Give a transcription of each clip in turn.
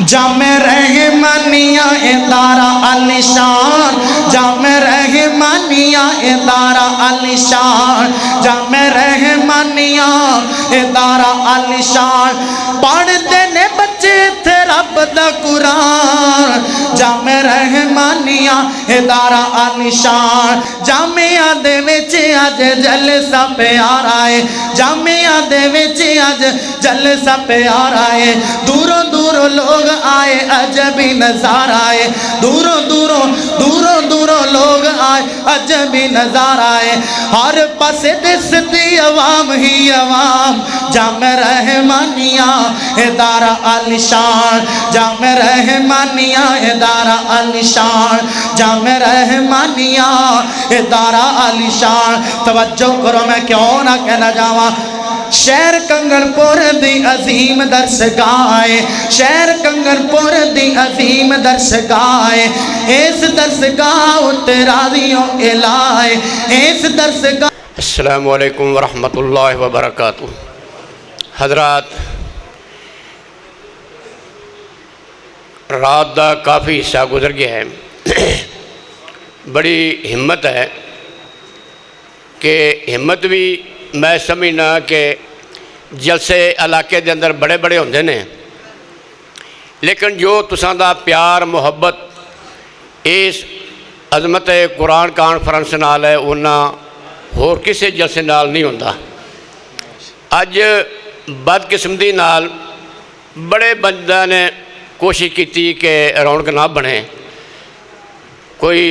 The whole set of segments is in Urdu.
جامع رحمانیہ ادارہ علی شان، جامع رحمانیہ ادارہ علی شان، جامع رحمانیہ ادارہ علی شان، پڑھتے نے بچے تھے رب دا قرآن، جامع رحمانیہ ادارہ علی شان، جامعہ دے وچ اج جلسہ پیارا ہے، جامعہ دے وچ اج جلسہ پیارا ہے، دوروں دوروں لوگ آئے عجبی نظارہ آئے، دوروں دوروں لوگ آئے عجبی نظارہ آئے، ہر پاس دستی عوام ہی عوام، جامع رحمانیہ ادارہ علی شان، جامع رحمانیہ ادارہ علی شان، جامع رحمانیہ ادارہ علی شان۔ توجہ کرو میں کیوں نہ کہنا جاواں، شہر کنگن پور دی عظیم درسگاہ، شہر کنگن پور دی عظیم درسگاہ، اس درسگاہ اترادیوں الہی، اس درسگاہ۔ السلام علیکم ورحمۃ اللہ وبرکاتہ۔ حضرات، رات دا کافی حصہ گزر گیا ہے، بڑی ہمت ہے کہ ہمت بھی میں سمجھنا کہ جلسے علاقے دے اندر بڑے بڑے ہوندے نے، لیکن جو تساں دا پیار محبت اس عظمت قرآن کانفرنس نال ہے اونا ہور کسے جلسے نال نہیں ہوندا۔ اج بدقسمتی نال بڑے بندہ نے کوشش کی کہ رونق نہ بنے، کوئی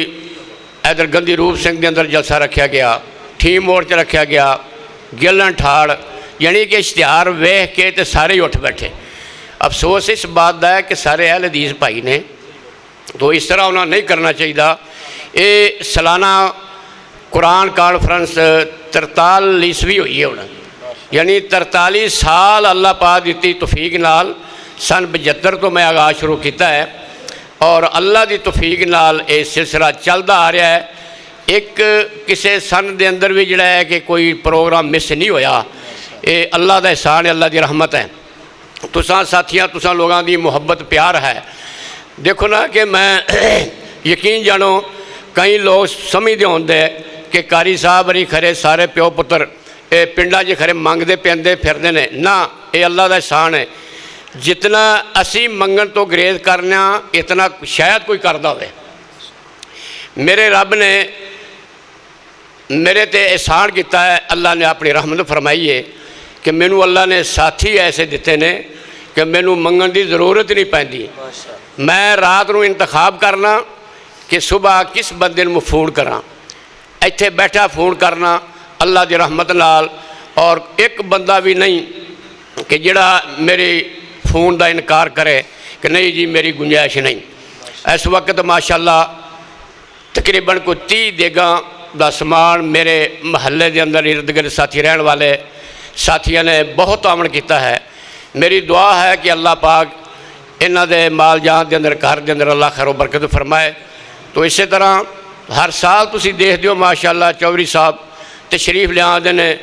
ادھر گندی روپ سنگھ دے اندر جلسہ رکھا گیا، ٹھیم موڑ چ رکھا گیا، گلن ٹھاڑ، یعنی کہ اشتہار ویکھ کے تے سارے ہی اٹھ بیٹھے۔ افسوس اس بات دا ہے کہ سارے اہل حدیث بھائی نے، تو اس طرح انہوں نے نہیں کرنا چاہیے۔ یہ سالانہ قرآن کانفرنس 43ویں ہوئی ہے ہونا، یعنی 43 سال اللہ پاک دیتی توفیق نال، سن 75 تو میں آغاز شروع کیتا ہے، اور اللہ دی توفیق نال یہ سلسلہ چلتا آ رہا ہے۔ ایک کسے سن دے اندر بھی جڑا ہے کہ کوئی پروگرام مس نہیں ہویا، یہ اللہ دا احسان ہے، اللہ دی رحمت ہے۔ تساں ساتھیاں تساں لوگاں دی محبت پیار ہے۔ دیکھو نا کہ میں یقین جانو کئی لوگ سمجھدے ہوندے کہ قاری صاحب اری کھرے سارے پیو پتر پنڈا جی کھرے منگدے پیندے پھردے نے، نہ، یہ اللہ دا احسان ہے۔ جتنا اسی منگن تو گریز کرنا اتنا شاید کوئی کردہ ہوئے۔ میرے رب نے میرے تے احسان کیتا ہے، اللہ نے اپنی رحمت فرمائی ہے کہ مینوں اللہ نے ساتھی ایسے دیتے نے کہ مینوں منگن دی ضرورت نہیں پیندی۔ میں رات نو انتخاب کرنا کہ صبح کس بندے نوں فون کراں، ایتھے بیٹھا فون کرنا اللہ دی رحمت نال، اور ایک بندہ بھی نہیں کہ جڑا میری فون دا انکار کرے کہ نہیں جی میری گنجائش نہیں۔ اس وقت ماشاءاللہ تقریباً کوئی 30 دیگاں دا سامان میرے محلے دے اندر ارد گرد ساتھی رہن والے ساتھیاں نے بہت تعاون کیتا ہے۔ میری دعا ہے کہ اللہ پاک انہاں دے مال جان دے اندر گھر دے اندر اللہ خیر و برکت فرمائے۔ تو اسی طرح ہر سال تسی دیکھ دیو ماشاءاللہ چودھری صاحب تشریف لے آندے نے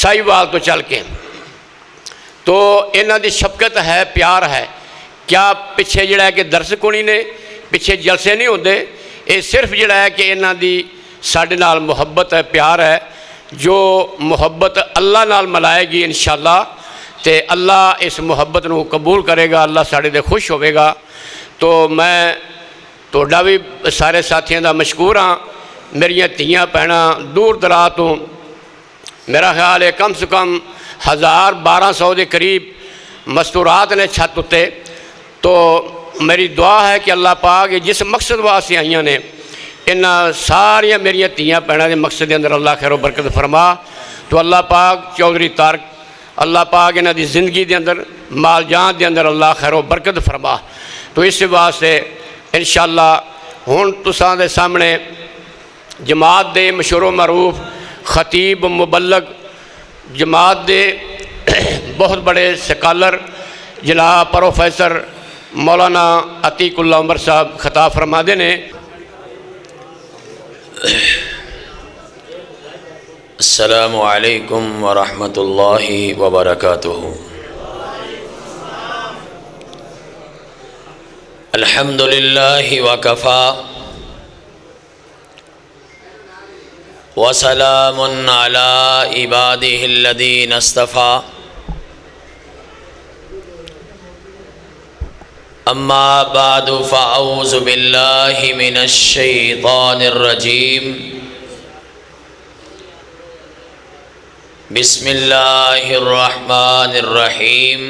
سائیوال تو چل کے، تو انہاں دی شفقت ہے، پیار ہے۔ کیا پیچھے جڑا ہے کہ درس کونی نے، پیچھے جلسے نہیں ہوندے، یہ صرف جڑا ہے کہ انہاں دی ساڈے نال محبت ہے، پیار ہے، جو محبت اللہ نال ملائے گی انشاءاللہ، تے اللہ اس محبت نو قبول کرے گا، اللہ ساڈے دے خوش ہوئے گا۔ تو میں تہاڈا بھی سارے ساتھیاں دا مشکور ہاں۔ میریاں تھیاں بھیناں دور دراز تو، میرا خیال ہے کم سے کم 1200 دے قریب مستورات نے چھت اتے۔ تو میری دعا ہے کہ اللہ پاک جس مقصد واسطے آئیاں نے انہاں ساریاں میریاں تھیاں بھیناں دے مقصد دے اندر اللہ خیر و برکت فرما۔ تو اللہ پاک چودھری طارق، اللہ پاک انہاں دی زندگی دے اندر مال جان دے اندر اللہ خیر و برکت فرما۔ تو اس واسطے انشاءاللہ ہن تساں دے سامنے جماعت دے مشہور و معروف خطیب مبلغ، جماعت دے بہت بڑے سکالر جناب پروفیسر مولانا عتیق اللہ عمر صاحب خطاب فرما دے نے۔ السلام علیکم ورحمۃ اللہ وبرکاتہ۔ الحمد لله وكفى وسلام على عباده الذين اصطفى أما بعد فأعوذ بالله من الشيطان الرجيم بسم الله الرحمن الرحيم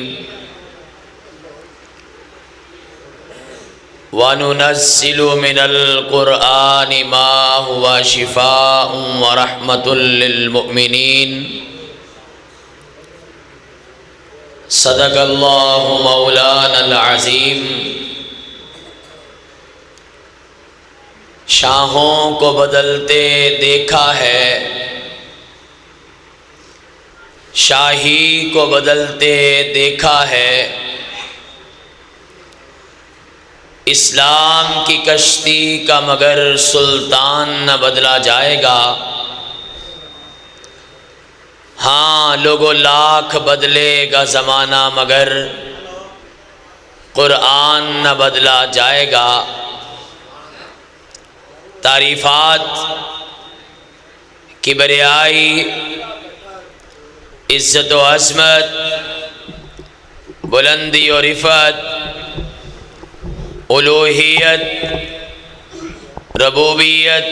وَنُنَزِّلُ مِنَ الْقُرْآنِ مَا هُوَ شِفَاءٌ وَرَحْمَةٌ لِّلْمُؤْمِنِينَ صدق اللہ مولانا العظیم۔ شاہوں کو بدلتے دیکھا ہے، شاہی کو بدلتے دیکھا ہے، اسلام کی کشتی کا مگر سلطان نہ بدلا جائے گا۔ ہاں لوگوں لاکھ بدلے گا زمانہ مگر قرآن نہ بدلا جائے گا۔ تعریفات، کبریائی، عزت و عظمت، بلندی و رفعت، الوہیت، ربوبیت،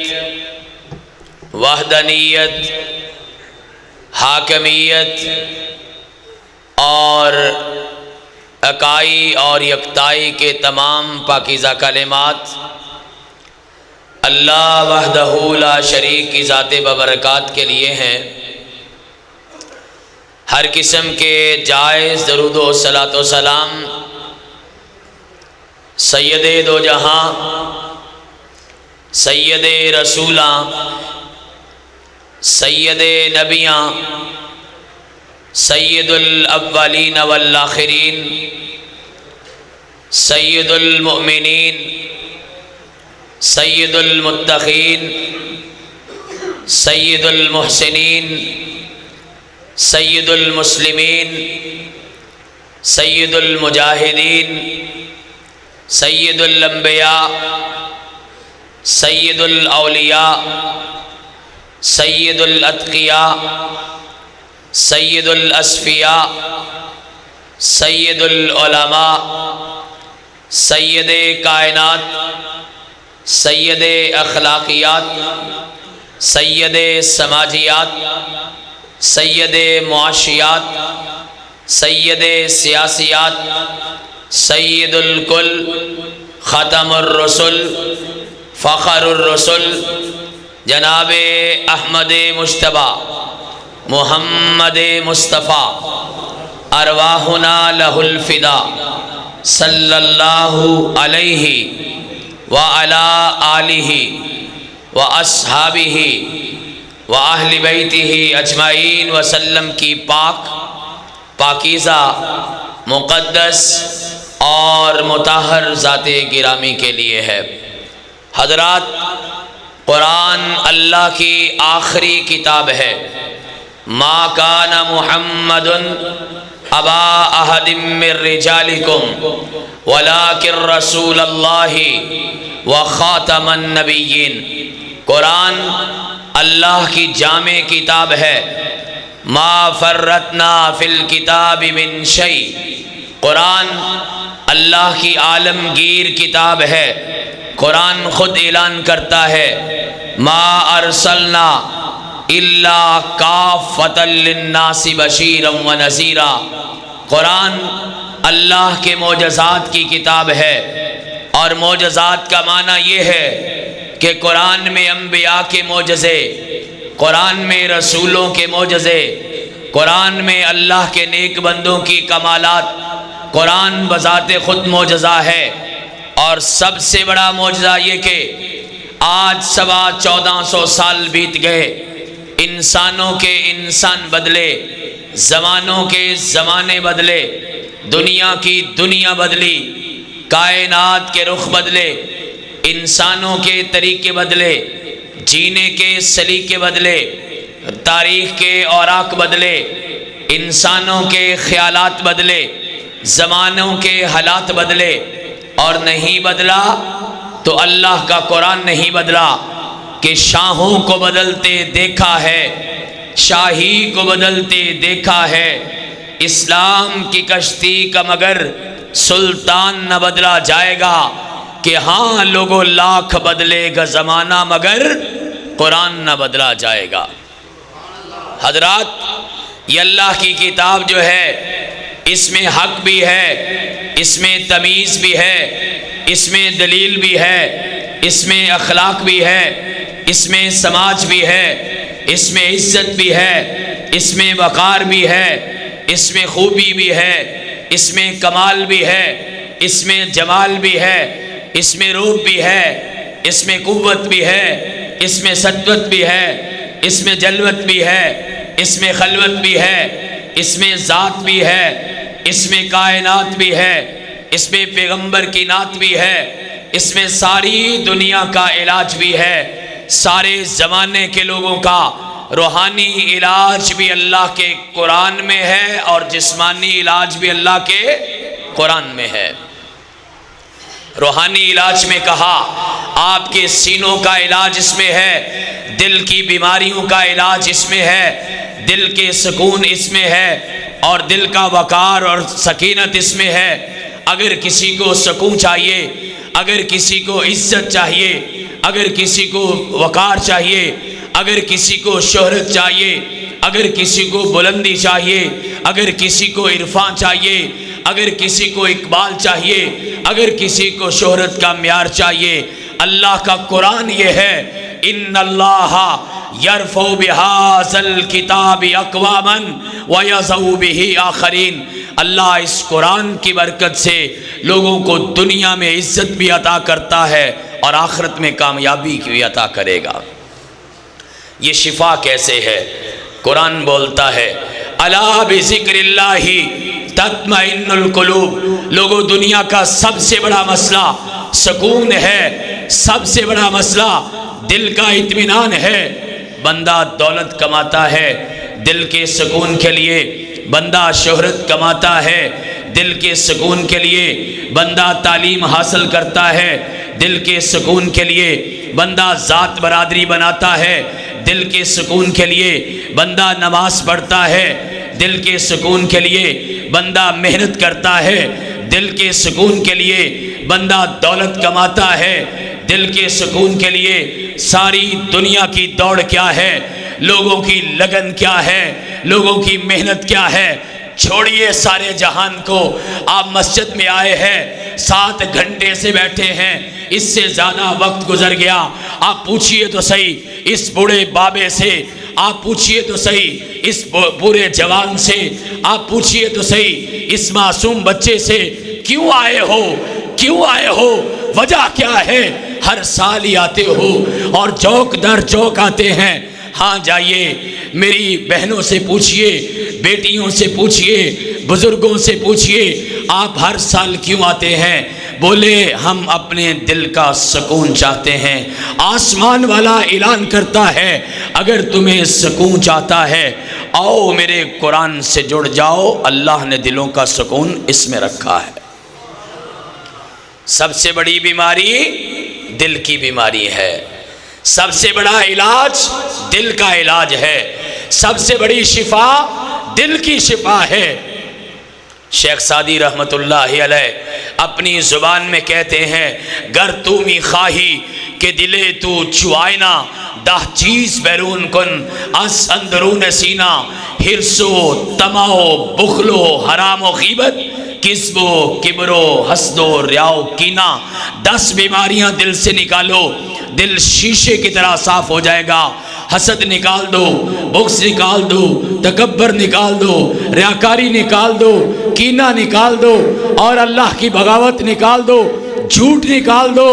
وحدانیت، حاکمیت اور اکائی اور یکتائی کے تمام پاکیزہ کلمات اللہ وحدہ لا شریک کی ذات ببرکات کے لیے ہیں۔ ہر قسم کے جائز درود و صلاۃ و سلام سید دو جہاں، سید رسولاں، سید نبیاں، سید الاولین والآخرین، سید المؤمنین، سید المتقین، سید المحسنین، سید المسلمین، سید المجاہدین، سید الانبیاء، سید الاولیاء، سید الاتقیاء، سید الاصفیاء، سید العلماء، سید کائنات، سید اخلاقیات، سید سماجیات، سید معاشیات، سید سیاسیات، سید الکل، ختم الرسل، فخر الرسل، جناب احمد مجتبیٰ محمد مصطفیٰ ارواحنا لہ الفدا صلی اللہ علیہ وعلی آلہ واصحابہ واہل بیتہ اجمعین وسلم کی پاکیزہ، مقدس اور مطہر ذات گرامی کے لیے ہے۔ حضرات، قرآن اللہ کی آخری کتاب ہے۔ ما کان محمد ابا احد من رجالکم ولکن رسول اللہ وخاتم النبیین۔ قرآن اللہ کی جامع کتاب ہے۔ ما فرطنا فی الکتاب من شیء۔ قرآن اللہ کی عالمگیر کتاب ہے۔ قرآن خود اعلان کرتا ہے، ما ارسلنا الا کافۃ للناس بشیرا ونذیرا۔ قرآن اللہ کے معجزات کی کتاب ہے، اور معجزات کا معنی یہ ہے کہ قرآن میں انبیاء کے معجزے، قرآن میں رسولوں کے معجزے، قرآن میں اللہ کے نیک بندوں کی کمالات، قرآن بذات خود معجزہ ہے۔ اور سب سے بڑا معجزہ یہ کہ آج 1400 سال بیت گئے، انسانوں کے انسان بدلے، زمانوں کے زمانے بدلے، دنیا کی دنیا بدلی، کائنات کے رخ بدلے، انسانوں کے طریقے بدلے، جینے کے سلیقے بدلے، تاریخ کے اوراق بدلے، انسانوں کے خیالات بدلے، زمانوں کے حالات بدلے، اور نہیں بدلا تو اللہ کا قرآن نہیں بدلا کہ شاہوں کو بدلتے دیکھا ہے، شاہی کو بدلتے دیکھا ہے، اسلام کی کشتی کا مگر سلطان نہ بدلا جائے گا، کہ ہاں لوگوں لاکھ بدلے گا زمانہ مگر قرآن نہ بدلا جائے گا۔ حضرات، یہ اللہ کی کتاب جو ہے اس میں حق بھی ہے، اس میں تمیز بھی ہے، اس میں دلیل بھی ہے، اس میں اخلاق بھی ہے، اس میں سماج بھی ہے، اس میں عزت بھی ہے، اس میں وقار بھی ہے، اس میں خوبی بھی ہے، اس میں کمال بھی ہے، اس میں جمال بھی ہے، اس میں روب بھی ہے، اس میں قوت بھی ہے، اس میں سطوت بھی ہے، اس میں جلوت بھی ہے، اس میں خلوت بھی ہے، اس میں ذات بھی ہے، اس میں کائنات بھی ہے، اس میں پیغمبر کی نعت بھی ہے، اس میں ساری دنیا کا علاج بھی ہے، سارے زمانے کے لوگوں کا روحانی علاج بھی اللہ کے قرآن میں ہے اور جسمانی علاج بھی اللہ کے قرآن میں ہے۔ روحانی علاج میں کہا آپ کے سینوں کا علاج اس میں ہے، دل کی بیماریوں کا علاج اس میں ہے، دل کے سکون اس میں ہے، اور دل کا وقار اور سکینت اس میں ہے۔ اگر کسی کو سکون چاہیے، اگر کسی کو عزت چاہیے، اگر کسی کو وقار چاہیے، اگر کسی کو شہرت چاہیے، اگر کسی کو بلندی چاہیے، اگر کسی کو عرفان چاہیے، اگر کسی کو اقبال چاہیے، اگر کسی کو شہرت کا معیار چاہیے، اللہ کا قرآن یہ ہے، ان اللہ یرفع بہذا الکتاب اقواما ویضع بہ آخرین۔ اللہ اس قرآن کی برکت سے لوگوں کو دنیا میں عزت بھی عطا کرتا ہے اور آخرت میں کامیابی بھی عطا کرے گا۔ یہ شفا کیسے ہے؟ قرآن بولتا ہے الا بذکر اللہ تطمئن القلوب۔ لوگوں، دنیا کا سب سے بڑا مسئلہ سکون ہے، سب سے بڑا مسئلہ دل کا اطمینان ہے۔ بندہ دولت کماتا ہے دل کے سکون کے لیے، بندہ شہرت کماتا ہے دل کے سکون کے لیے، بندہ تعلیم حاصل کرتا ہے دل کے سکون کے لیے، بندہ ذات برادری بناتا ہے دل کے سکون کے لیے، بندہ نماز پڑھتا ہے دل کے سکون کے لیے، بندہ محنت کرتا ہے دل کے سکون کے لیے، بندہ دولت کماتا ہے دل کے سکون کے لیے۔ ساری دنیا کی دوڑ کیا ہے؟ لوگوں کی لگن کیا ہے؟ لوگوں کی محنت کیا ہے؟ چھوڑیے سارے جہان کو، آپ مسجد میں آئے ہیں 7 گھنٹے سے بیٹھے ہیں، اس سے زیادہ وقت گزر گیا۔ آپ پوچھئے تو صحیح اس بوڑھے بابے سے، آپ پوچھئے تو صحیح اس بوڑھے جوان سے، آپ پوچھئے تو صحیح اس معصوم بچے سے، کیوں آئے ہو؟ کیوں آئے ہو؟ وجہ کیا ہے؟ ہر سال ہی آتے ہو اور چوک در چوک آتے ہیں۔ ہاں جائیے میری بہنوں سے پوچھئے، بیٹیوں سے پوچھئے، بزرگوں سے پوچھئے، آپ ہر سال کیوں آتے ہیں؟ بولے ہم اپنے دل کا سکون چاہتے ہیں۔ آسمان والا اعلان کرتا ہے اگر تمہیں سکون چاہتا ہے آؤ میرے قرآن سے جڑ جاؤ، اللہ نے دلوں کا سکون اس میں رکھا ہے۔ سب سے بڑی بیماری دل کی بیماری ہے، سب سے بڑا علاج دل کا علاج ہے، سب سے بڑی شفا دل کی شفا ہے۔ شیخ سعدی رحمت اللہ علیہ اپنی زبان میں کہتے ہیں گر تو می خواہی کہ دلے تو چوائنا دہ چیز بیرون کن از اندرون سینہ، حرص و طمع و بخل و حرام و غیبت، کذب و کبر و حسد و ریا و کینہ۔ 10 بیماریاں دل سے نکالو، دل شیشے کی طرح صاف ہو جائے گا۔ حسد نکال دو، بغض نکال دو، تکبر نکال دو، ریاکاری نکال دو، کینہ نکال دو، اور اللہ کی بغاوت نکال دو، جھوٹ نکال دو،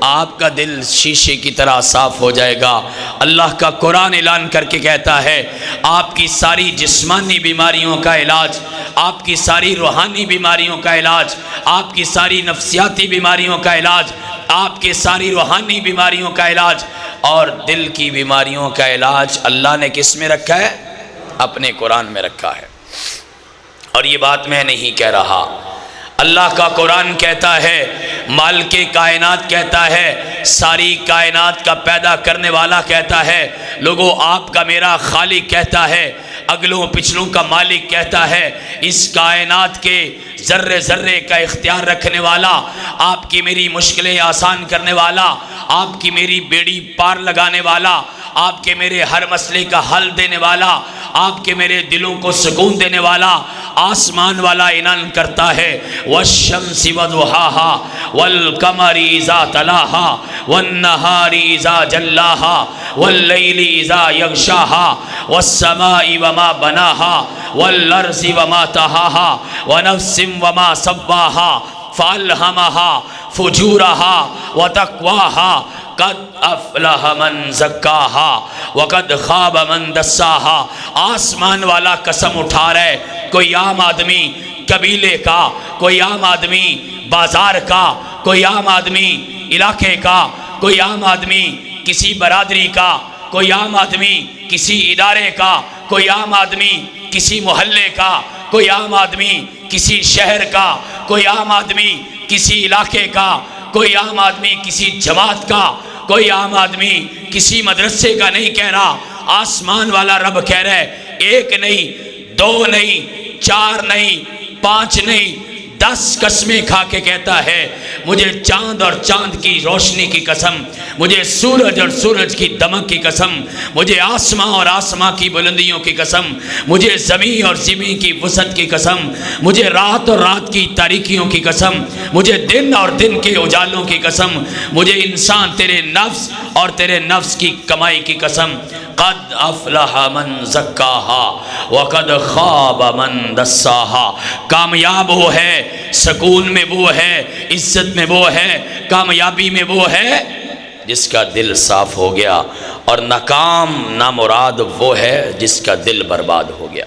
آپ کا دل شیشے کی طرح صاف ہو جائے گا۔ اللہ کا قرآن اعلان کر کے کہتا ہے آپ کی ساری جسمانی بیماریوں کا علاج، آپ کی ساری روحانی بیماریوں کا علاج، آپ کی ساری نفسیاتی بیماریوں کا علاج، آپ کے ساری روحانی بیماریوں کا علاج اور دل کی بیماریوں کا علاج اللہ نے کس میں رکھا ہے؟ اپنے قرآن میں رکھا ہے۔ اور یہ بات میں نہیں کہہ رہا، اللہ کا قرآن کہتا ہے، مالک کائنات کہتا ہے، ساری کائنات کا پیدا کرنے والا کہتا ہے، لوگوں آپ کا میرا خالق کہتا ہے، اگلوں پچھلوں کا مالک کہتا ہے، اس کائنات کے ذرے ذرے کا اختیار رکھنے والا، آپ کی میری مشکلیں آسان کرنے والا، آپ کی میری بیڑی پار لگانے والا، آپ کے میرے ہر مسئلے کا حل دینے والا، آپ کے میرے دلوں کو سکون دینے والا، آسمان والا اعلان کرتا ہے، والشمس وضحاها والقمر اذا تلاها والنهار اذا جلاها واللیل اذا یغشاها والسماء وما بناها والارض وما طحاها ونفس وما سواها فالهمها فجورها وتقواها قد افلح من زکاها وقد خاب من دساها۔ آسمان والا قسم اٹھا رہے، کوئی عام آدمی قبیلے کا، کوئی عام آدمی بازار کا، کوئی عام آدمی علاقے کا، کوئی عام آدمی کسی برادری کا، کوئی عام آدمی کسی ادارے کا، کوئی عام آدمی کسی محلے کا، کوئی عام آدمی کسی شہر کا، کوئی عام آدمی کسی علاقے کا، کوئی عام آدمی کسی جماعت کا، کوئی عام آدمی کسی مدرسے کا نہیں کہہ رہا۔ آسمان والا رب کہہ رہا ہے، ایک نہیں، دو نہیں، چار نہیں، پانچ نہیں، 10 قسمیں کھا کے کہتا ہے، مجھے چاند اور چاند کی روشنی کی قسم، مجھے سورج اور سورج کی دمک کی قسم، مجھے آسماں اور آسماں کی بلندیوں کی قسم، مجھے زمین اور زمین کی وسعت کی قسم، مجھے رات اور رات کی تاریکیوں کی قسم، مجھے دن اور دن کے اجالوں کی قسم، مجھے انسان تیرے نفس اور تیرے نفس کی کمائی کی قسم۔ قد افلح من زکاها وقد خاب من دساها۔ کامیاب وہ ہے، سکون میں وہ ہے، عزت میں وہ ہے، کامیابی میں وہ ہے جس کا دل صاف ہو گیا، اور ناکام نامراد وہ ہے جس کا دل برباد ہو گیا۔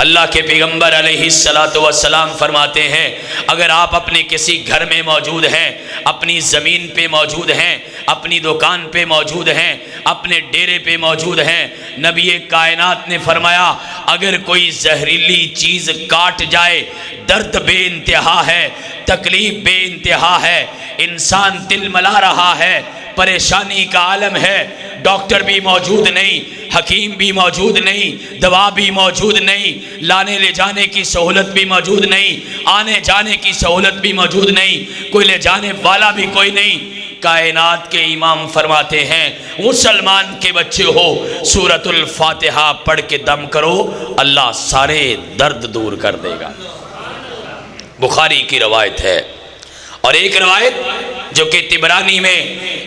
اللہ کے پیغمبر علیہ السلام فرماتے ہیں، اگر آپ اپنے کسی گھر میں موجود ہیں، اپنی زمین پہ موجود ہیں، اپنی دکان پہ موجود ہیں، اپنے ڈیرے پہ موجود ہیں، نبی کائنات نے فرمایا اگر کوئی زہریلی چیز کاٹ جائے، درد بے انتہا ہے، تکلیف بے انتہا ہے، انسان دل ملا رہا ہے، پریشانی کا عالم ہے، ڈاکٹر بھی موجود نہیں، حکیم بھی موجود نہیں، دوا بھی موجود نہیں، لانے لے جانے کی سہولت بھی موجود نہیں، آنے جانے کی سہولت بھی موجود نہیں، کوئی لے جانے والا بھی کوئی نہیں، کائنات کے امام فرماتے ہیں مسلمان کے بچے ہو سورۃ الفاتحہ پڑھ کے دم کرو، اللہ سارے درد دور کر دے گا۔ بخاری کی روایت ہے، اور ایک روایت جو کہ طبرانی میں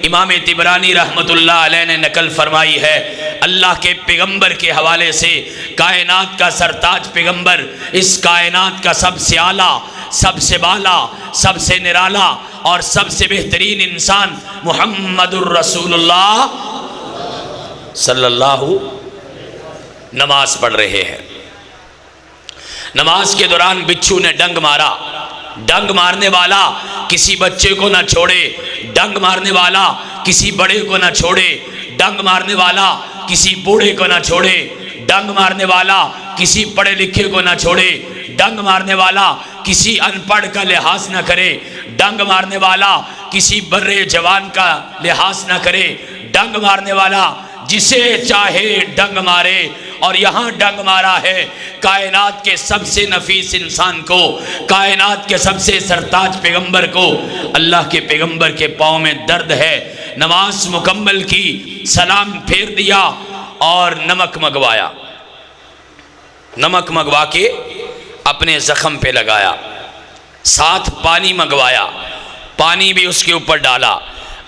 امام طبرانی رحمت اللہ علیہ نے نقل فرمائی ہے، اللہ کے پیغمبر کے حوالے سے، کائنات کا سرتاج پیغمبر، اس کائنات کا سب سے اعلیٰ، سب سے بالا، سب سے نرالا اور سب سے بہترین انسان محمد الرسول اللہ صلی اللہ نماز پڑھ رہے ہیں۔ نماز کے دوران بچھو نے ڈنگ مارا، ڈنگ مارنے والا کسی بچے کو نہ چھوڑے، ڈنگ مارنے والا کسی بڑے کو نہ چھوڑے، ڈنگ مارنے والا کسی بوڑھے کو نہ چھوڑے، ڈنگ مارنے والا کسی پڑھے لکھے کو نہ چھوڑے، ڈنگ مارنے والا کسی ان پڑھ کا لحاظ نہ کرے، ڈنگ مارنے والا کسی برے جوان کا لحاظ نہ کرے، ڈنگ مارنے والا جسے چاہے ڈنگ مارے، اور یہاں ڈنگ مارا ہے کائنات کے سب سے نفیس انسان کو، کائنات کے سب سے سرتاج پیغمبر کو۔ اللہ کے پیغمبر کے پاؤں میں درد ہے، نماز مکمل کی، سلام پھیر دیا اور نمک منگوایا، نمک منگوا کے اپنے زخم پہ لگایا، ساتھ پانی منگوایا، پانی بھی اس کے اوپر ڈالا۔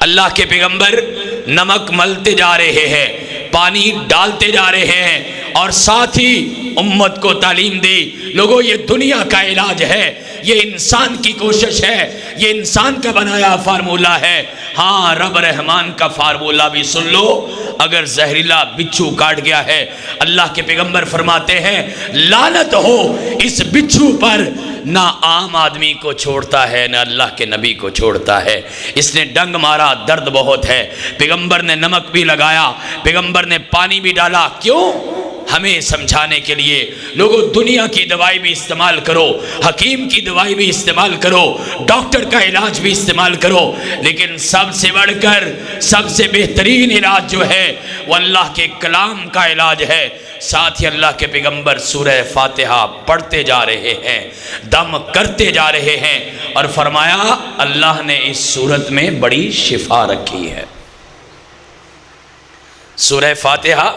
اللہ کے پیغمبر نمک ملتے جا رہے ہیں، پانی ڈالتے جا رہے ہیں، اور ساتھ ہی امت کو تعلیم دی، لوگوں یہ دنیا کا علاج ہے، یہ انسان کی کوشش ہے، یہ انسان کا بنایا فارمولہ ہے، ہاں رب رحمان کا فارمولہ بھی سن لو، اگر زہریلا بچھو کاٹ گیا ہے، اللہ کے پیغمبر فرماتے ہیں لعنت ہو اس بچھو پر، نہ عام آدمی کو چھوڑتا ہے نہ اللہ کے نبی کو چھوڑتا ہے۔ اس نے ڈنگ مارا، درد بہت ہے، پیغمبر نے نمک بھی لگایا، پیغمبر نے پانی بھی ڈالا، کیوں؟ ہمیں سمجھانے کے لیے لوگوں دنیا کی دوائی بھی استعمال کرو، حکیم کی دوائی بھی استعمال کرو، ڈاکٹر کا علاج بھی استعمال کرو، لیکن سب سے بڑھ کر سب سے بہترین علاج جو ہے وہ اللہ کے کلام کا علاج ہے۔ ساتھ ہی اللہ کے پیغمبر سورہ فاتحہ پڑھتے جا رہے ہیں، دم کرتے جا رہے ہیں، اور فرمایا اللہ نے اس صورت میں بڑی شفا رکھی ہے۔ سورہ فاتحہ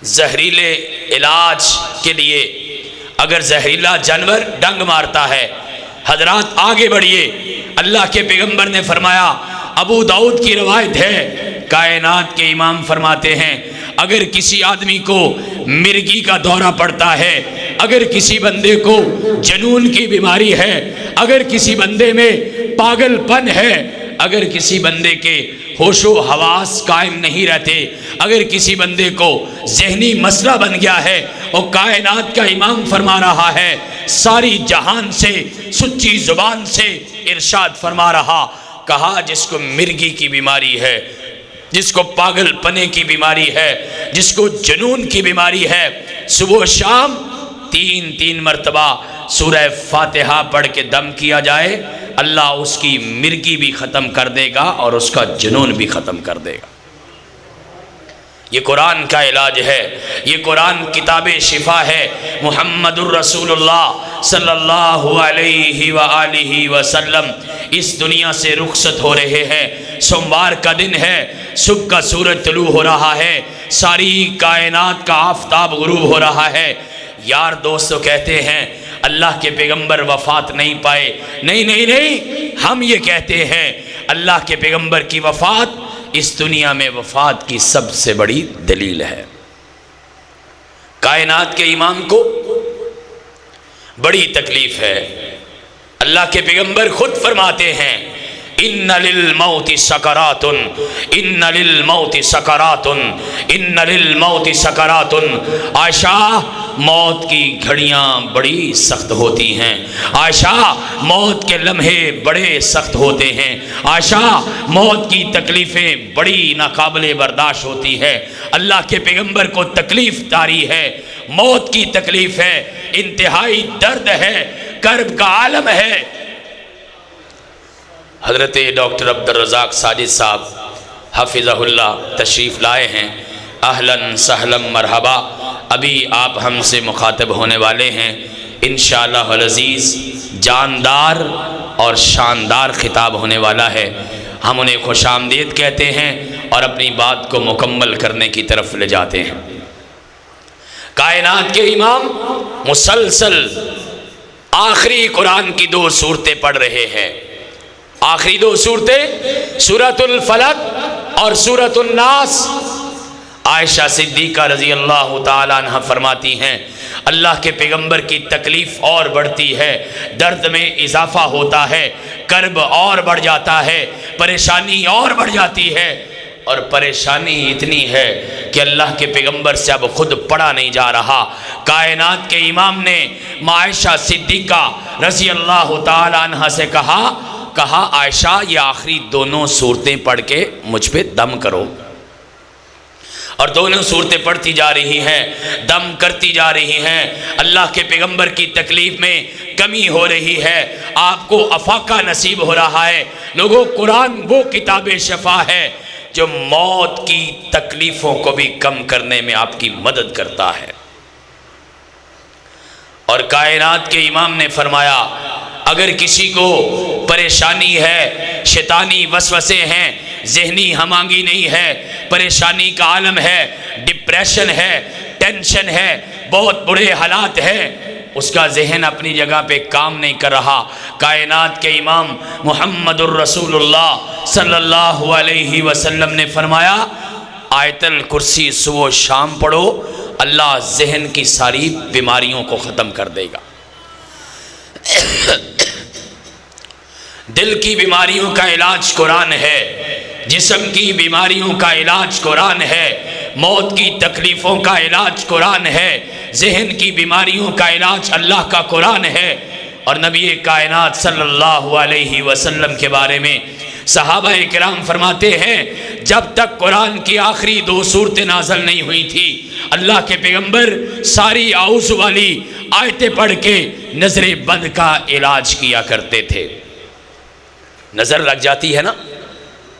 زہریلے علاج کے لیے، اگر زہریلا جانور ڈنگ مارتا ہے، حضرات آگے بڑھیے، اللہ کے پیغمبر نے فرمایا، ابو داؤد کی روایت ہے، کائنات کے امام فرماتے ہیں اگر کسی آدمی کو مرگی کا دورہ پڑتا ہے، اگر کسی بندے کو جنون کی بیماری ہے، اگر کسی بندے میں پاگل پن ہے، اگر کسی بندے کے ہوش و حواس قائم نہیں رہتے، اگر کسی بندے کو ذہنی مسئلہ بن گیا ہے، اور کائنات کا امام فرما رہا ہے، ساری جہان سے سچی زبان سے ارشاد فرما رہا، کہا جس کو مرگی کی بیماری ہے، جس کو پاگل پنے کی بیماری ہے، جس کو جنون کی بیماری ہے، صبح و شام 3 مرتبہ سورہ فاتحہ پڑھ کے دم کیا جائے، اللہ اس کی مرگی بھی ختم کر دے گا اور اس کا جنون بھی ختم کر دے گا۔ یہ قرآن کا علاج ہے، یہ قرآن کتاب شفا ہے۔ محمد الرسول اللہ صلی اللہ علیہ وآلہ وسلم اس دنیا سے رخصت ہو رہے ہیں، سوموار کا دن ہے، صبح کا سورج طلوع ہو رہا ہے، ساری کائنات کا آفتاب غروب ہو رہا ہے۔ یار دوستو کہتے ہیں اللہ کے پیغمبر وفات نہیں پائے، نہیں، ہم یہ کہتے ہیں اللہ کے پیغمبر کی وفات اس دنیا میں وفات کی سب سے بڑی دلیل ہے۔ کائنات کے امام کو بڑی تکلیف ہے، اللہ کے پیغمبر خود فرماتے ہیں ان للموت سکرات، ان للموت سکرات، ان للموت سکرات۔ عائشہ موت کی گھڑیاں بڑی سخت ہوتی ہیں، عائشہ موت کے لمحے بڑے سخت ہوتے ہیں، عائشہ موت کی تکلیفیں بڑی ناقابل برداشت ہوتی ہے۔ اللہ کے پیغمبر کو تکلیف طاری ہے، موت کی تکلیف ہے، انتہائی درد ہے، کرب کا عالم ہے۔ حضرت ڈاکٹر عبدالرزاق ساجد صاحب حفظہ اللہ تشریف لائے ہیں، اہلاً سہلاً مرحبا۔ ابھی آپ ہم سے مخاطب ہونے والے ہیں، انشاءاللہ العزیز جاندار اور شاندار خطاب ہونے والا ہے۔ ہم انہیں خوش آمدید کہتے ہیں اور اپنی بات کو مکمل کرنے کی طرف لے جاتے ہیں۔ کائنات کے امام مسلسل آخری قرآن کی 2 سورتیں پڑھ رہے ہیں، آخری 2 سورتیں سورۃ الفلق اور سورۃ الناس۔ عائشہ صدیقہ رضی اللہ تعالیٰ عنہ فرماتی ہیں اللہ کے پیغمبر کی تکلیف اور بڑھتی ہے، درد میں اضافہ ہوتا ہے، کرب اور بڑھ جاتا ہے، پریشانی اور بڑھ جاتی ہے، اور پریشانی اتنی ہے کہ اللہ کے پیغمبر سے اب خود پڑھا نہیں جا رہا۔ کائنات کے امام نے عائشہ صدیقہ رضی اللہ تعالیٰ عنہ سے کہا عائشہ یہ آخری 2 سورتیں پڑھ کے مجھ پہ دم کرو، اور 2 سورتیں پڑھتی جا رہی ہیں، دم کرتی جا رہی ہیں، اللہ کے پیغمبر کی تکلیف میں کمی ہو رہی ہے، آپ کو افاقہ نصیب ہو رہا ہے۔ لوگوں قرآن وہ کتاب شفا ہے جو موت کی تکلیفوں کو بھی کم کرنے میں آپ کی مدد کرتا ہے۔ اور کائنات کے امام نے فرمایا اگر کسی کو پریشانی ہے، شیطانی وسوسے ہیں، ذہنی ہمانگی نہیں ہے، پریشانی کا عالم ہے، ڈپریشن ہے، ٹینشن ہے، بہت بڑے حالات ہیں، اس کا ذہن اپنی جگہ پہ کام نہیں کر رہا، کائنات کے امام محمد الرسول اللہ صلی اللہ علیہ وسلم نے فرمایا آیت الکرسی صبح و شام پڑھو، اللہ ذہن کی ساری بیماریوں کو ختم کر دے گا۔ دل کی بیماریوں کا علاج قرآن ہے، جسم کی بیماریوں کا علاج قرآن ہے، موت کی تکلیفوں کا علاج قرآن ہے، ذہن کی بیماریوں کا علاج اللہ کا قرآن ہے۔ اور نبی کائنات صلی اللہ علیہ وسلم کے بارے میں صحابہ کرام فرماتے ہیں جب تک قرآن کی آخری 2 سورتیں نازل نہیں ہوئی تھی اللہ کے پیغمبر ساری اعوذ والی آیتیں پڑھ کے نظر بد کا علاج کیا کرتے تھے۔ نظر لگ جاتی ہے نا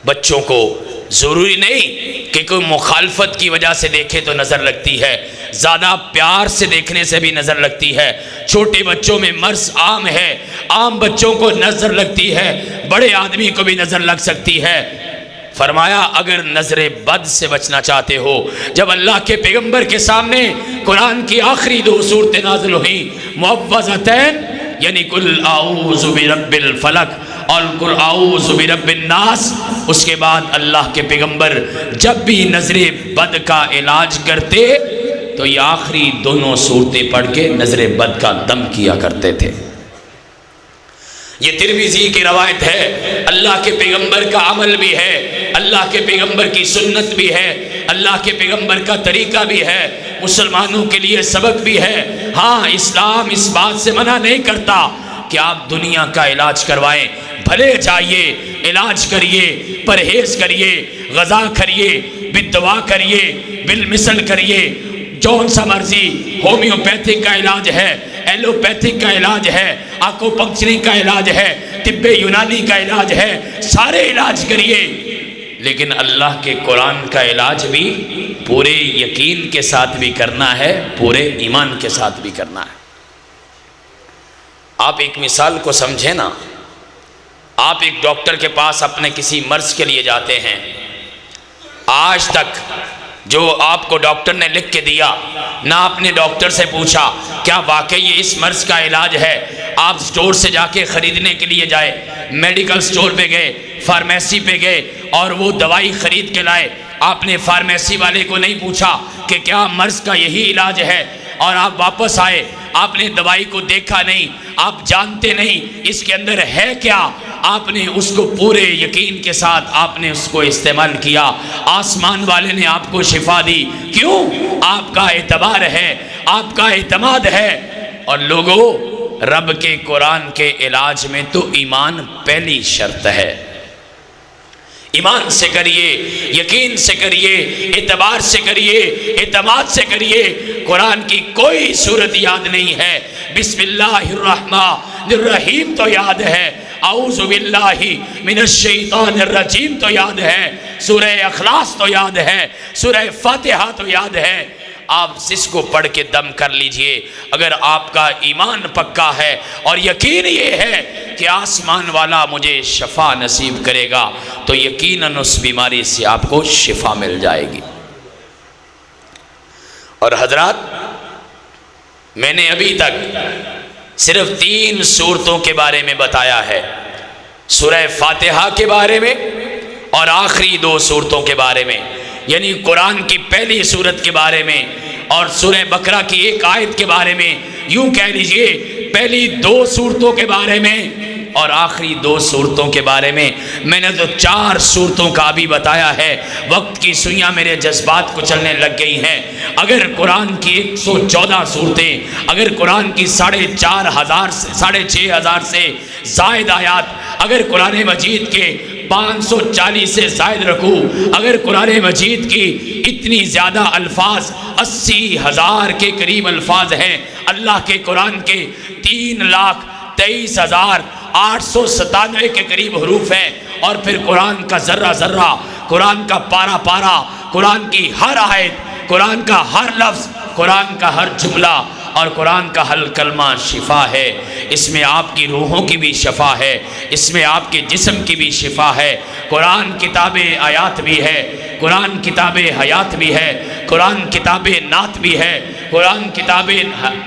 بچوں کو، ضروری نہیں کہ کوئی مخالفت کی وجہ سے دیکھے تو نظر لگتی ہے، زیادہ پیار سے دیکھنے سے بھی نظر لگتی ہے۔ چھوٹے بچوں میں مرض عام ہے، عام بچوں کو نظر لگتی ہے، بڑے آدمی کو بھی نظر لگ سکتی ہے۔ فرمایا اگر نظر بد سے بچنا چاہتے ہو، جب اللہ کے پیغمبر کے سامنے قرآن کی آخری 2 سورتیں نازل ہوئیں، معوذتین یعنی قل اعوذ برب الفلق اور قل اعوذ برب الناس، اس کے بعد اللہ کے پیغمبر جب بھی نظر بد کا علاج کرتے تو یہ آخری 2 سورتیں پڑھ کے نظر بد کا دم کیا کرتے تھے۔ یہ ترمذی کی روایت ہے، اللہ کے پیغمبر کا عمل بھی ہے، اللہ کے پیغمبر کی سنت بھی ہے، اللہ کے پیغمبر کا طریقہ بھی ہے، مسلمانوں کے لیے سبق بھی ہے۔ ہاں اسلام اس بات سے منع نہیں کرتا کہ آپ دنیا کا علاج کروائیں، بھلے جائیے علاج کریے، پرہیز کریے، غذا کریے، بدعا کریے، بالمثل کریے، جون سا مرضی، ہومیوپیتھک کا علاج ہے، ایلوپیتھک کا علاج ہے، آکو پنکچرنگ کا علاج ہے، طب یونانی کا علاج ہے، سارے علاج کریے، لیکن اللہ کے قرآن کا علاج بھی پورے یقین کے ساتھ بھی کرنا ہے، پورے ایمان کے ساتھ بھی کرنا ہے۔ آپ ایک مثال کو سمجھیں نا، آپ ایک ڈاکٹر کے پاس اپنے کسی مرض کے لیے جاتے ہیں، آج تک جو آپ کو ڈاکٹر نے لکھ کے دیا نہ آپ نے ڈاکٹر سے پوچھا کیا واقعی یہ اس مرض کا علاج ہے، آپ سٹور سے جا کے خریدنے کے لیے جائے، میڈیکل سٹور پہ گئے، فارمیسی پہ گئے اور وہ دوائی خرید کے لائے، آپ نے فارمیسی والے کو نہیں پوچھا کہ کیا مرض کا یہی علاج ہے، اور آپ واپس آئے، آپ نے دوائی کو دیکھا نہیں، آپ جانتے نہیں اس کے اندر ہے کیا، آپ نے اس کو پورے یقین کے ساتھ آپ نے اس کو استعمال کیا، آسمان والے نے آپ کو شفا دی، کیوں؟ آپ کا اعتبار ہے، آپ کا اعتماد ہے۔ اور لوگوں، رب کے قرآن کے علاج میں تو ایمان پہلی شرط ہے، ایمان سے کریے، یقین سے کریے، اعتبار سے کریے، اعتماد سے کریے۔ قرآن کی کوئی سورت یاد نہیں ہے، بسم اللہ الرحمن الرحیم تو یاد ہے، اعوذ باللہ من الشیطان الرجیم تو یاد ہے، سورہ اخلاص تو یاد ہے، سورہ فاتحہ تو یاد ہے۔ آپ اس کو پڑھ کے دم کر لیجئے، اگر آپ کا ایمان پکا ہے اور یقین یہ ہے کہ آسمان والا مجھے شفا نصیب کرے گا تو یقیناً اس بیماری سے آپ کو شفا مل جائے گی۔ اور حضرات، میں نے ابھی تک صرف 3 سورتوں کے بارے میں بتایا ہے، سورہ فاتحہ کے بارے میں اور آخری 2 سورتوں کے بارے میں، یعنی قرآن کی پہلی سورت کے بارے میں اور سورہ بقرہ کی 1 آیت کے بارے میں، یوں کہہ لیجئے پہلی 2 سورتوں کے بارے میں اور آخری 2 سورتوں کے بارے میں۔ میں نے تو 4 سورتوں کا بھی بتایا ہے، وقت کی سوئیاں میرے جذبات کو چلنے لگ گئی ہیں۔ اگر قرآن کی 114 سورتیں، اگر قرآن کی 6,500 سے زائد آیات، اگر قرآن مجید کے 540 سے زائد رکوع، اگر قرآن مجید کی اتنی زیادہ الفاظ، 80,000 کے قریب الفاظ ہیں، اللہ کے قرآن کے 3,23,897 کے قریب حروف ہیں، اور پھر قرآن کا ذرہ ذرہ، قرآن کا پارا پارا، قرآن کی ہر آیت، قرآن کا ہر لفظ، قرآن کا ہر جملہ اور قرآن کا ہر کلمہ شفا ہے۔ اس میں آپ کی روحوں کی بھی شفا ہے، اس میں آپ کے جسم کی بھی شفا ہے۔ قرآن کتاب آیات بھی ہے، قرآن کتاب حیات بھی ہے، قرآن کتاب نعت بھی ہے، قرآن کتاب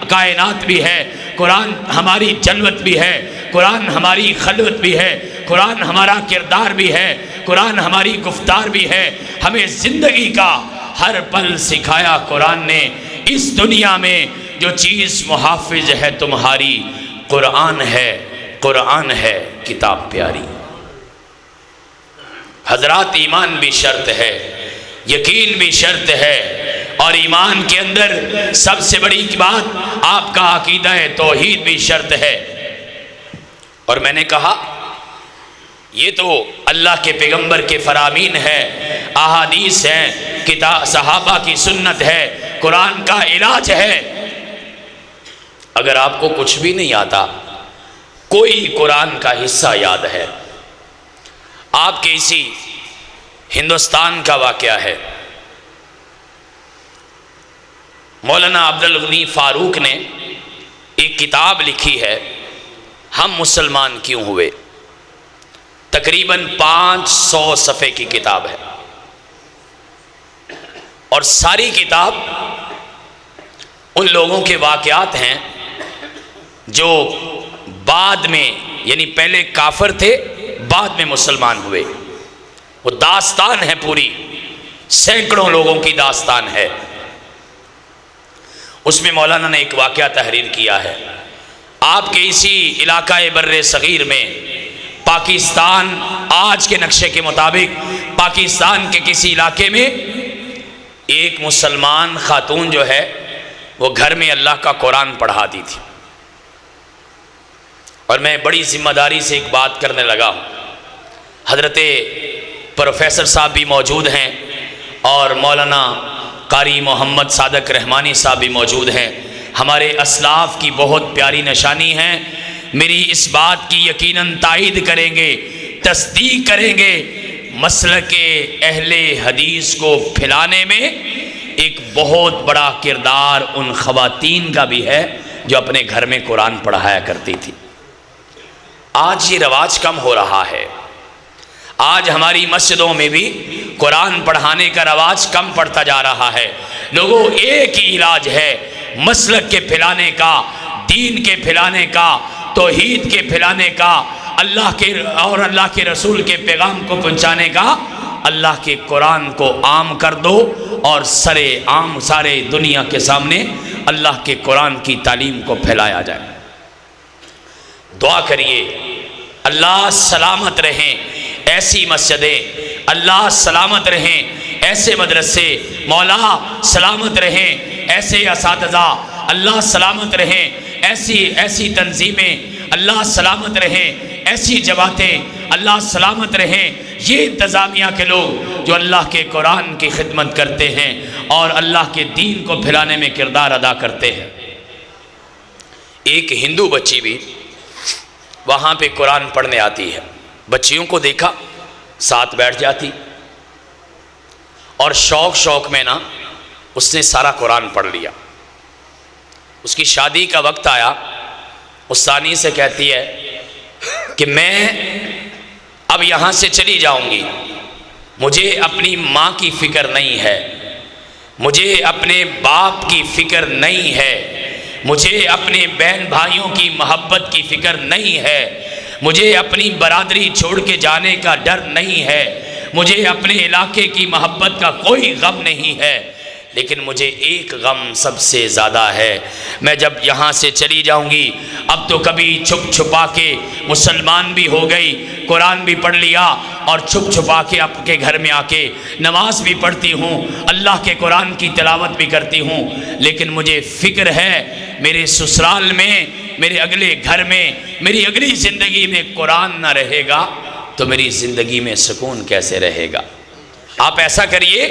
کائنات بھی ہے، قرآن ہماری جلوت بھی ہے، قرآن ہماری خلوت بھی ہے، قرآن ہمارا کردار بھی ہے، قرآن ہماری گفتار بھی ہے۔ ہمیں زندگی کا ہر پل سکھایا قرآن نے۔ اس دنیا میں جو چیز محافظ ہے تمہاری، قرآن ہے، قرآن ہے کتاب پیاری۔ حضرات، ایمان بھی شرط ہے، یقین بھی شرط ہے، اور ایمان کے اندر سب سے بڑی بات آپ کا عقیدہ توحید بھی شرط ہے۔ اور میں نے کہا یہ تو اللہ کے پیغمبر کے فرامین ہے، احادیث ہیں، کتاب صحابہ کی سنت ہے، قرآن کا علاج ہے۔ اگر آپ کو کچھ بھی نہیں آتا، کوئی قرآن کا حصہ یاد ہے، آپ کے اسی ہندوستان کا واقعہ ہے، مولانا عبدالغنی فاروق نے ایک کتاب لکھی ہے، ہم مسلمان کیوں ہوئے، تقریباً 500 صفحے کی کتاب ہے، اور ساری کتاب ان لوگوں کے واقعات ہیں جو بعد میں، یعنی پہلے کافر تھے، بعد میں مسلمان ہوئے۔ وہ داستان ہے پوری، سینکڑوں لوگوں کی داستان ہے۔ اس میں مولانا نے ایک واقعہ تحریر کیا ہے۔ آپ کے اسی علاقہ بر صغیر میں، پاکستان آج کے نقشے کے مطابق پاکستان کے کسی علاقے میں ایک مسلمان خاتون جو ہے وہ گھر میں اللہ کا قرآن پڑھاتی تھی، اور میں بڑی ذمہ داری سے ایک بات کرنے لگا ہوں۔ حضرت پروفیسر صاحب بھی موجود ہیں اور مولانا قاری محمد صادق رحمانی صاحب بھی موجود ہیں، ہمارے اسلاف کی بہت پیاری نشانی ہیں۔ میری اس بات کی یقیناً تائید کریں گے، تصدیق کریں گے، مسلک اہل حدیث کو پھیلانے میں ایک بہت بڑا کردار ان خواتین کا بھی ہے جو اپنے گھر میں قرآن پڑھایا کرتی تھی۔ آج یہ رواج کم ہو رہا ہے، آج ہماری مسجدوں میں بھی قرآن پڑھانے کا رواج کم پڑتا جا رہا ہے۔ لوگوں، ایک ہی علاج ہے مسلک کے پھیلانے کا، دین کے پھیلانے کا، توحید کے پھیلانے کا، اللہ کے اور اللہ کے رسول کے پیغام کو پہنچانے کا۔ اللہ کے قرآن کو عام کر دو اور سرے عام سارے دنیا کے سامنے اللہ کے قرآن کی تعلیم کو پھیلایا جائے۔ دعا کریے اللہ سلامت رہیں ایسی مسجدیں، اللہ سلامت رہیں ایسے مدرسے، مولا سلامت رہیں ایسے اساتذہ، اللہ سلامت رہیں ایسی تنظیمیں، اللہ سلامت رہیں ایسی جماعتیں، اللہ سلامت رہیں یہ انتظامیہ کے لوگ جو اللہ کے قرآن کی خدمت کرتے ہیں اور اللہ کے دین کو پھیلانے میں کردار ادا کرتے ہیں۔ ایک ہندو بچی بھی وہاں پہ قرآن پڑھنے آتی ہے، بچیوں کو دیکھا ساتھ بیٹھ جاتی، اور شوق میں نا اس نے سارا قرآن پڑھ لیا۔ اس کی شادی کا وقت آیا، اس ثانی سے کہتی ہے کہ میں اب یہاں سے چلی جاؤں گی، مجھے اپنی ماں کی فکر نہیں ہے، مجھے اپنے باپ کی فکر نہیں ہے، مجھے اپنے بہن بھائیوں کی محبت کی فکر نہیں ہے، مجھے اپنی برادری چھوڑ کے جانے کا ڈر نہیں ہے، مجھے اپنے علاقے کی محبت کا کوئی غم نہیں ہے، لیکن مجھے ایک غم سب سے زیادہ ہے، میں جب یہاں سے چلی جاؤں گی اب تو کبھی چھپ چھپا کے مسلمان بھی ہو گئی، قرآن بھی پڑھ لیا اور چھپ چھپا کے آپ کے گھر میں آ کے نماز بھی پڑھتی ہوں، اللہ کے قرآن کی تلاوت بھی کرتی ہوں، لیکن مجھے فکر ہے میرے سسرال میں، میرے اگلے گھر میں، میری اگلی زندگی میں قرآن نہ رہے گا تو میری زندگی میں سکون کیسے رہے گا۔ آپ ایسا کریے،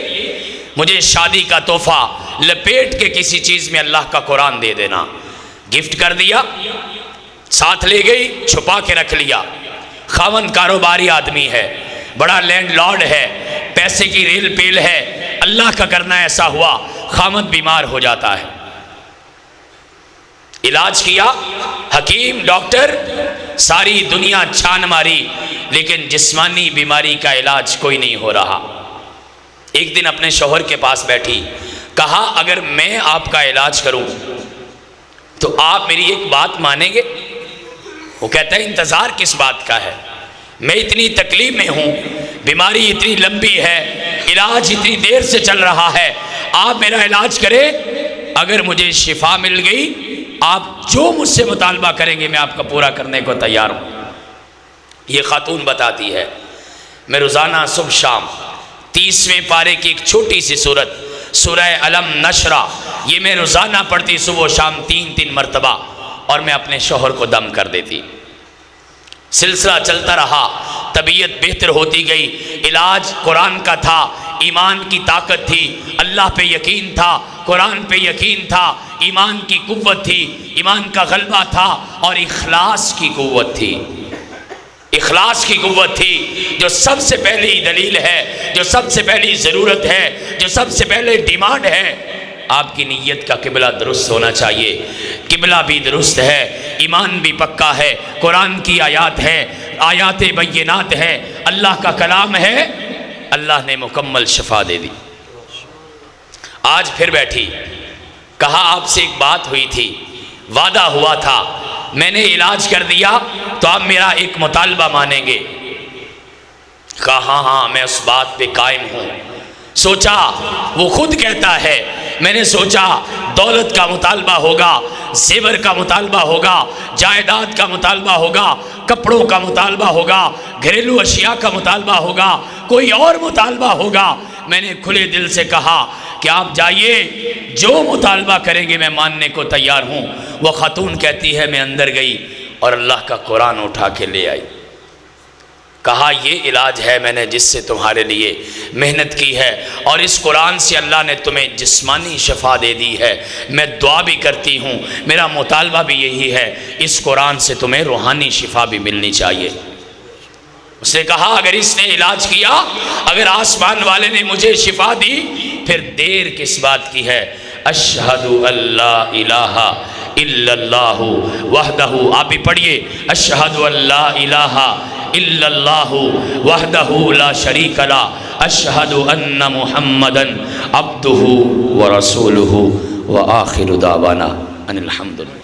مجھے شادی کا تحفہ لپیٹ کے کسی چیز میں اللہ کا قرآن دے دینا۔ گفٹ کر دیا، ساتھ لے گئی، چھپا کے رکھ لیا۔ خاوند کاروباری آدمی ہے، بڑا لینڈ لارڈ ہے، پیسے کی ریل پیل ہے، اللہ کا کرنا ایسا ہوا خاوند بیمار ہو جاتا ہے، علاج کیا، حکیم ڈاکٹر ساری دنیا چھان ماری، لیکن جسمانی بیماری کا علاج کوئی نہیں ہو رہا۔ ایک دن اپنے شوہر کے پاس بیٹھی، کہا اگر میں آپ کا علاج کروں تو آپ میری ایک بات مانیں گے؟ وہ کہتا ہے انتظار کس بات کا ہے، میں اتنی تکلیف میں ہوں، بیماری اتنی لمبی ہے، علاج اتنی دیر سے چل رہا ہے، آپ میرا علاج کریں، اگر مجھے شفا مل گئی آپ جو مجھ سے مطالبہ کریں گے میں آپ کا پورا کرنے کو تیار ہوں۔ یہ خاتون بتاتی ہے میں روزانہ صبح شام 30ویں پارے کی ایک چھوٹی سی سورت سورہ علم نشرہ یہ میں روزانہ پڑھتی صبح و شام 3 مرتبہ، اور میں اپنے شوہر کو دم کر دیتی۔ سلسلہ چلتا رہا، طبیعت بہتر ہوتی گئی، علاج قرآن کا تھا، ایمان کی طاقت تھی، اللہ پہ یقین تھا، قرآن پہ یقین تھا، ایمان کی قوت تھی، ایمان کا غلبہ تھا، اور اخلاص کی قوت تھی۔ اخلاص کی قوت تھی، جو سب سے پہلی دلیل ہے، جو سب سے پہلی ضرورت ہے، جو سب سے پہلے ڈیمانڈ ہے۔ آپ کی نیت کا قبلہ درست ہونا چاہیے۔ قبلہ بھی درست ہے، ایمان بھی پکا ہے، قرآن کی آیات ہے، آیات بینات ہے، اللہ کا کلام ہے، اللہ نے مکمل شفا دے دی۔ آج پھر بیٹھی، کہا آپ سے ایک بات ہوئی تھی، وعدہ ہوا تھا، میں نے علاج کر دیا تو آپ میرا ایک مطالبہ مانیں گے۔ کہا ہاں ہاں میں اس بات پہ قائم ہوں۔ سوچا وہ خود کہتا ہے، میں نے سوچا دولت کا مطالبہ ہوگا، زیور کا مطالبہ ہوگا، جائیداد کا مطالبہ ہوگا، کپڑوں کا مطالبہ ہوگا، گھریلو اشیاء کا مطالبہ ہوگا، کوئی اور مطالبہ ہوگا۔ میں نے کھلے دل سے کہا کہ آپ جائیے، جو مطالبہ کریں گے میں ماننے کو تیار ہوں۔ وہ خاتون کہتی ہے میں اندر گئی اور اللہ کا قرآن اٹھا کے لے آئی۔ کہا یہ علاج ہے میں نے جس سے تمہارے لیے محنت کی ہے، اور اس قرآن سے اللہ نے تمہیں جسمانی شفا دے دی ہے۔ میں دعا بھی کرتی ہوں، میرا مطالبہ بھی یہی ہے، اس قرآن سے تمہیں روحانی شفا بھی ملنی چاہیے۔ اس نے کہا اگر اس نے علاج کیا، اگر آسمان والے نے مجھے شفا دی، پھر دیر کس بات کی ہے؟ اشہد ان لا الہ الا اللہ وحدہ، آپ بھی پڑھیے، اشہد ان لا الہ الا اللہ وحدہ لا شریک لہ، اشہد ان محمدا عبدہ ورسولہ، وآخر دعوانا ان الحمدللہ۔